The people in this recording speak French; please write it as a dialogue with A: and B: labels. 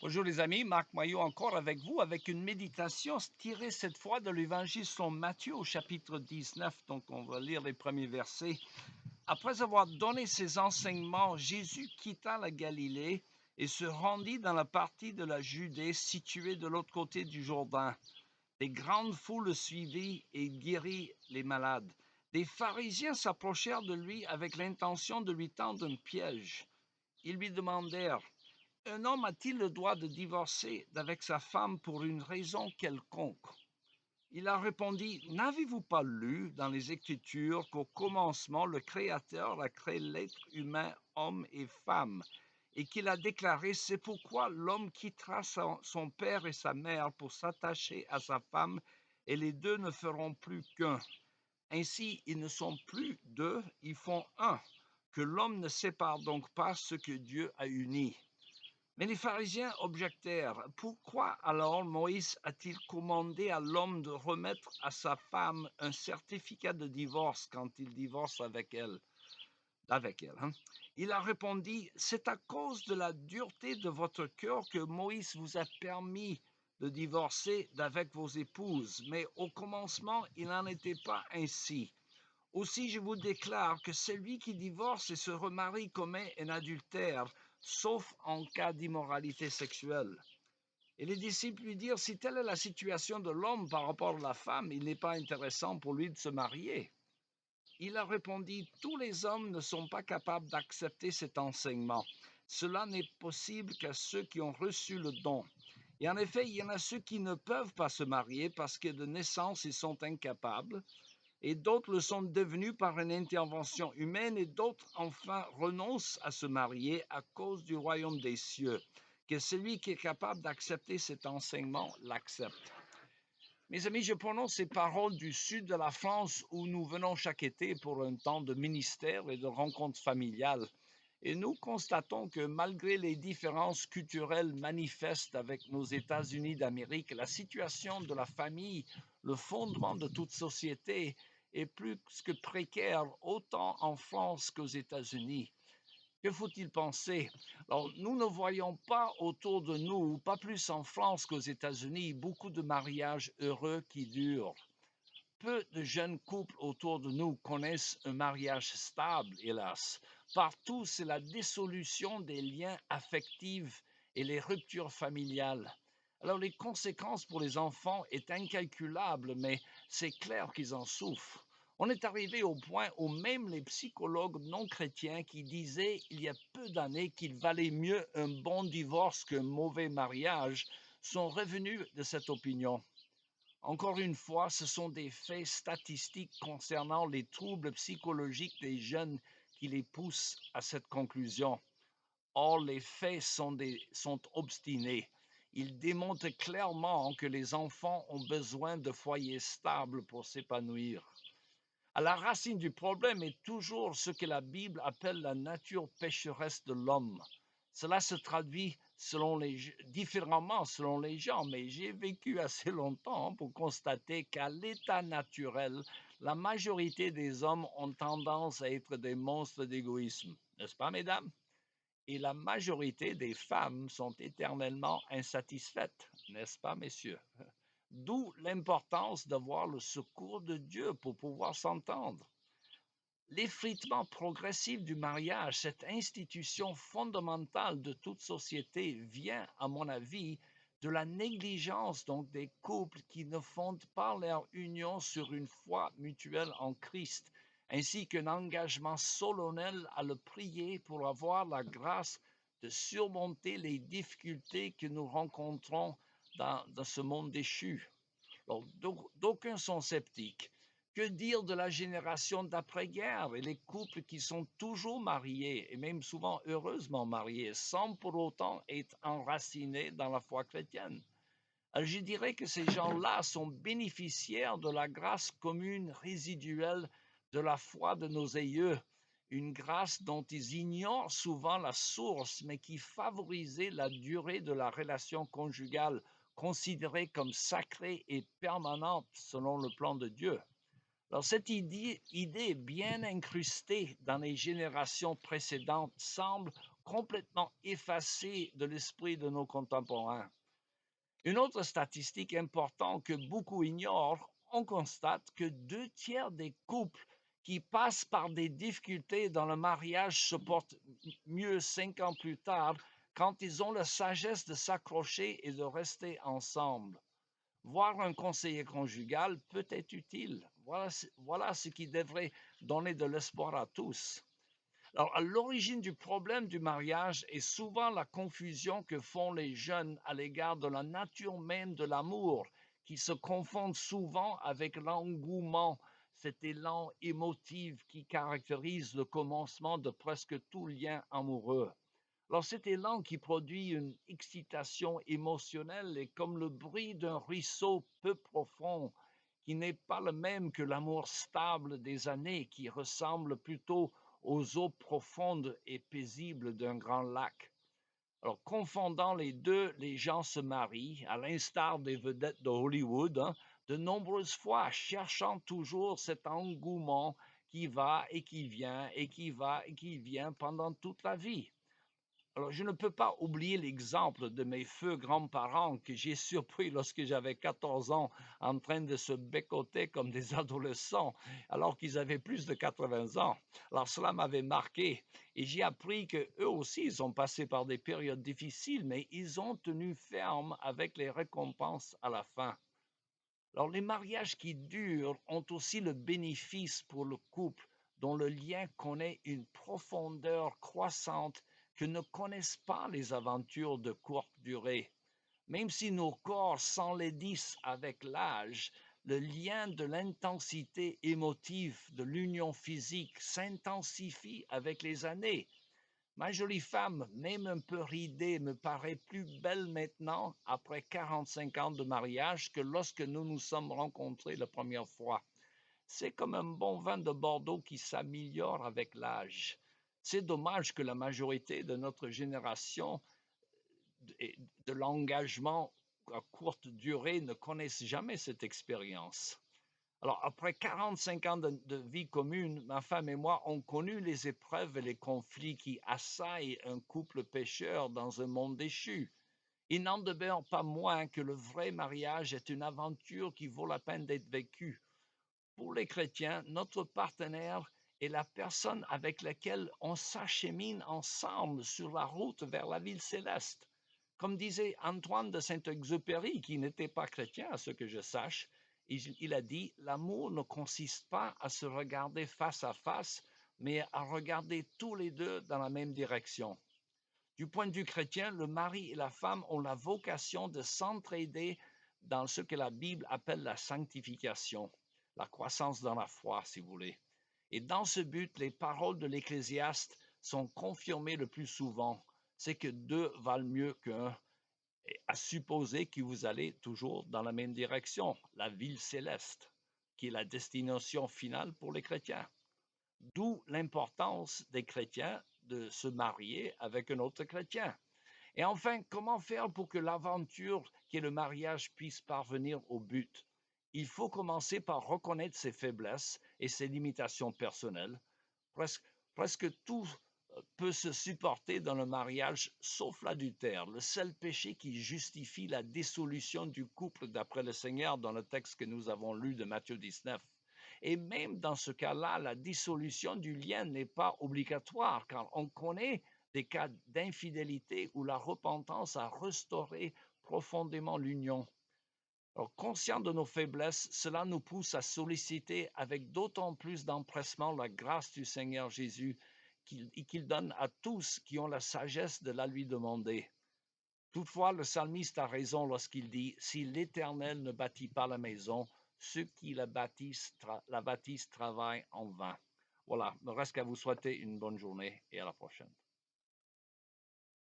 A: Bonjour les amis, Marc Maillot encore avec vous avec une méditation tirée cette fois de l'évangile selon Matthieu au chapitre 19. Donc on va lire les premiers versets. Après avoir donné ses enseignements, Jésus quitta la Galilée et se rendit dans la partie de la Judée située de l'autre côté du Jourdain. Des grandes foules le suivirent et guérit les malades. Des pharisiens s'approchèrent de lui avec l'intention de lui tendre un piège. Ils lui demandèrent: un homme a-t-il le droit de divorcer d'avec sa femme pour une raison quelconque? Il leur répondit: n'avez-vous pas lu dans les Écritures qu'au commencement, le Créateur a créé l'être humain, homme et femme, et qu'il a déclaré: c'est pourquoi l'homme quittera son père et sa mère pour s'attacher à sa femme, et les deux ne feront plus qu'un. Ainsi, ils ne sont plus deux, ils font un. Que l'homme ne sépare donc pas ce que Dieu a uni. Mais les pharisiens objectèrent: pourquoi alors Moïse a-t-il commandé à l'homme de remettre à sa femme un certificat de divorce quand il divorce avec elle, hein? Il a répondu: c'est à cause de la dureté de votre cœur que Moïse vous a permis de divorcer d'avec vos épouses, mais au commencement, il n'en était pas ainsi. Aussi, je vous déclare que celui qui divorce et se remarie commet un adultère, sauf en cas d'immoralité sexuelle. Et les disciples lui dirent: si telle est la situation de l'homme par rapport à la femme, il n'est pas intéressant pour lui de se marier. Il a répondu: tous les hommes ne sont pas capables d'accepter cet enseignement. Cela n'est possible qu'à ceux qui ont reçu le don. Et en effet, il y en a ceux qui ne peuvent pas se marier parce que de naissance ils sont incapables, et d'autres le sont devenus par une intervention humaine, et d'autres enfin renoncent à se marier à cause du royaume des cieux. Que celui qui est capable d'accepter cet enseignement l'accepte. Mes amis, je prononce ces paroles du sud de la France où nous venons chaque été pour un temps de ministère et de rencontres familiales. Et nous constatons que malgré les différences culturelles manifestes avec nos États-Unis d'Amérique, la situation de la famille, le fondement de toute société, est plus que précaire, autant en France qu'aux États-Unis. Que faut-il penser? Alors, nous ne voyons pas autour de nous, pas plus en France qu'aux États-Unis, beaucoup de mariages heureux qui durent. Peu de jeunes couples autour de nous connaissent un mariage stable, hélas. Partout, c'est la dissolution des liens affectifs et les ruptures familiales. Alors, les conséquences pour les enfants est incalculable, mais c'est clair qu'ils en souffrent. On est arrivé au point où même les psychologues non chrétiens qui disaient il y a peu d'années qu'il valait mieux un bon divorce qu'un mauvais mariage sont revenus de cette opinion. Encore une fois, ce sont des faits statistiques concernant les troubles psychologiques des jeunes qui les poussent à cette conclusion. Or, les faits sont obstinés. Ils démontrent clairement que les enfants ont besoin de foyers stables pour s'épanouir. À la racine du problème est toujours ce que la Bible appelle la nature pécheresse de l'homme. Cela se traduit différemment selon les gens, mais j'ai vécu assez longtemps pour constater qu'à l'état naturel, la majorité des hommes ont tendance à être des monstres d'égoïsme, n'est-ce pas, mesdames? Et la majorité des femmes sont éternellement insatisfaites, n'est-ce pas, messieurs? D'où l'importance d'avoir le secours de Dieu pour pouvoir s'entendre. L'effritement progressif du mariage, cette institution fondamentale de toute société, vient, à mon avis, de la négligence donc des couples qui ne fondent pas leur union sur une foi mutuelle en Christ, ainsi qu'un engagement solennel à le prier pour avoir la grâce de surmonter les difficultés que nous rencontrons dans ce monde déchu. Alors, d'aucuns sont sceptiques. Que dire de la génération d'après-guerre et les couples qui sont toujours mariés et même souvent heureusement mariés sans pour autant être enracinés dans la foi chrétienne? Alors, je dirais que ces gens-là sont bénéficiaires de la grâce commune résiduelle de la foi de nos aïeux, une grâce dont ils ignorent souvent la source, mais qui favorisait la durée de la relation conjugale, considérée comme sacrée et permanente selon le plan de Dieu. Alors, cette idée bien incrustée dans les générations précédentes semble complètement effacé de l'esprit de nos contemporains. Une autre statistique importante que beaucoup ignorent, on constate que 2 tiers des couples qui passent par des difficultés dans le mariage se portent mieux 5 ans plus tard quand ils ont la sagesse de s'accrocher et de rester ensemble. Voir un conseiller conjugal peut être utile. Voilà ce qui devrait donner de l'espoir à tous. Alors, à l'origine du problème du mariage est souvent la confusion que font les jeunes à l'égard de la nature même de l'amour, qui se confondent souvent avec l'engouement, cet élan émotif qui caractérise le commencement de presque tout lien amoureux. Alors, cet élan qui produit une excitation émotionnelle est comme le bruit d'un ruisseau peu profond, qui n'est pas le même que l'amour stable des années, qui ressemble plutôt aux eaux profondes et paisibles d'un grand lac. Alors, confondant les deux, les gens se marient, à l'instar des vedettes de Hollywood, hein, de nombreuses fois, cherchant toujours cet engouement qui va et qui vient et qui va et qui vient pendant toute la vie. Alors, je ne peux pas oublier l'exemple de mes feux grands-parents que j'ai surpris lorsque j'avais 14 ans en train de se bécoter comme des adolescents alors qu'ils avaient plus de 80 ans. Alors, cela m'avait marqué et j'ai appris que eux aussi, ils ont passé par des périodes difficiles, mais ils ont tenu ferme avec les récompenses à la fin. Alors, les mariages qui durent ont aussi le bénéfice pour le couple dont le lien connaît une profondeur croissante que ne connaissent pas les aventures de courte durée. Même si nos corps s'enlaidissent avec l'âge, le lien de l'intensité émotive de l'union physique s'intensifie avec les années. Ma jolie femme, même un peu ridée, me paraît plus belle maintenant, après 45 ans de mariage, que lorsque nous nous sommes rencontrés la première fois. C'est comme un bon vin de Bordeaux qui s'améliore avec l'âge. C'est dommage que la majorité de notre génération de l'engagement à courte durée ne connaissent jamais cette expérience. Alors, après 45 ans de vie commune, ma femme et moi ont connu les épreuves et les conflits qui assaillent un couple pécheur dans un monde déchu. Il n'en demeure pas moins que le vrai mariage est une aventure qui vaut la peine d'être vécue. Pour les chrétiens, notre partenaire est la personne avec laquelle on s'achemine ensemble sur la route vers la ville céleste. Comme disait Antoine de Saint-Exupéry, qui n'était pas chrétien à ce que je sache, il a dit, l'amour ne consiste pas à se regarder face à face, mais à regarder tous les deux dans la même direction. Du point de vue chrétien, le mari et la femme ont la vocation de s'entraider dans ce que la Bible appelle la sanctification, la croissance dans la foi, si vous voulez. Et dans ce but, les paroles de l'Ecclésiaste sont confirmées le plus souvent. C'est que deux valent mieux qu'un, à supposer que vous allez toujours dans la même direction, la ville céleste, qui est la destination finale pour les chrétiens. D'où l'importance des chrétiens de se marier avec un autre chrétien. Et enfin, comment faire pour que l'aventure qui est le mariage puisse parvenir au but? Il faut commencer par reconnaître ses faiblesses et ses limitations personnelles. Presque, presque tout peut se supporter dans le mariage, sauf l'adultère, le seul péché qui justifie la dissolution du couple d'après le Seigneur dans le texte que nous avons lu de Matthieu 19. Et même dans ce cas-là, la dissolution du lien n'est pas obligatoire, car on connaît des cas d'infidélité où la repentance a restauré profondément l'union. Alors, conscient de nos faiblesses, cela nous pousse à solliciter avec d'autant plus d'empressement la grâce du Seigneur Jésus qu'il donne à tous qui ont la sagesse de la lui demander. Toutefois, le psalmiste a raison lorsqu'il dit, si l'Éternel ne bâtit pas la maison, ceux qui la bâtissent travaillent en vain. Voilà, il me reste qu'à vous souhaiter une bonne journée et à la prochaine.